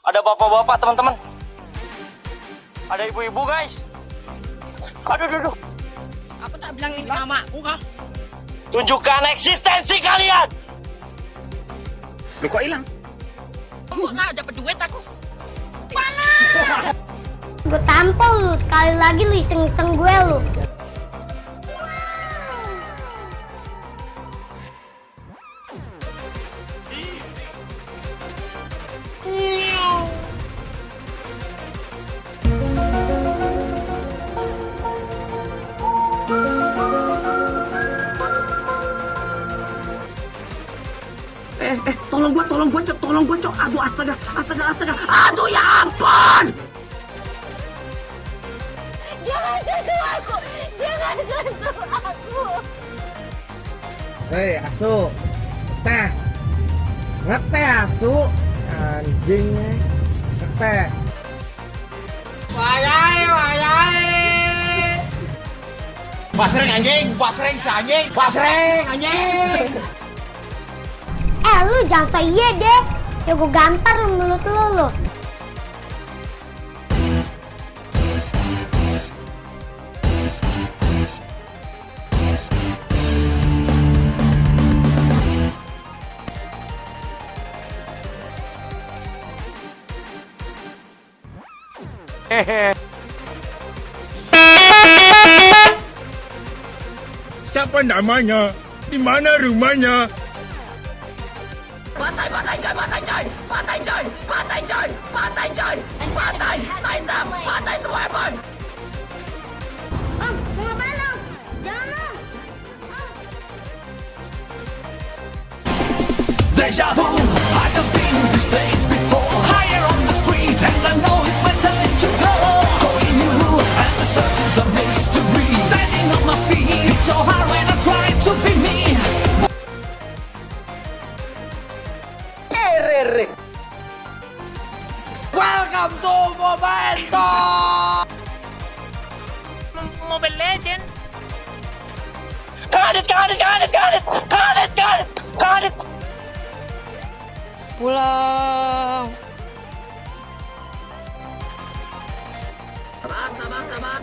Ada bapak-bapak, teman-teman. Ada ibu-ibu, guys. Aduh, aduh. Aku tak bilang ini mamaku kah? Tunjukkan eksistensi kalian. Lu kok hilang? Kamu nggak dapat duit aku. Gue tampol lu, sekali lagi lu iseng-iseng gue lu. Tolong gua, Cok. Aduh, astaga. Aduh, ya ampun. Jangan sentuh aku, jangan sentuh aku. Hei, asu. Teh. Ngeteh, asu. Anjing. Ngeteh. Wayai. Basreng anjing, basreng si anjing, basreng anjing. Lu jangan so iya deh. Ya gue gampar lu mulut lu. Siapa namanya? Di mana rumahnya? Patai semua Evan. Om, mau ngapain om? Jangan om. Deja vu, I just been in this place before. Higher on the street, and I know it's my time to go. Going new, and the search is a mystery. Standing on my feet, it's so hard when I try to be me. Welcome to Mobile Mobile Legend. Kadet. Pulang.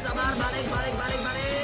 Sabar, balik.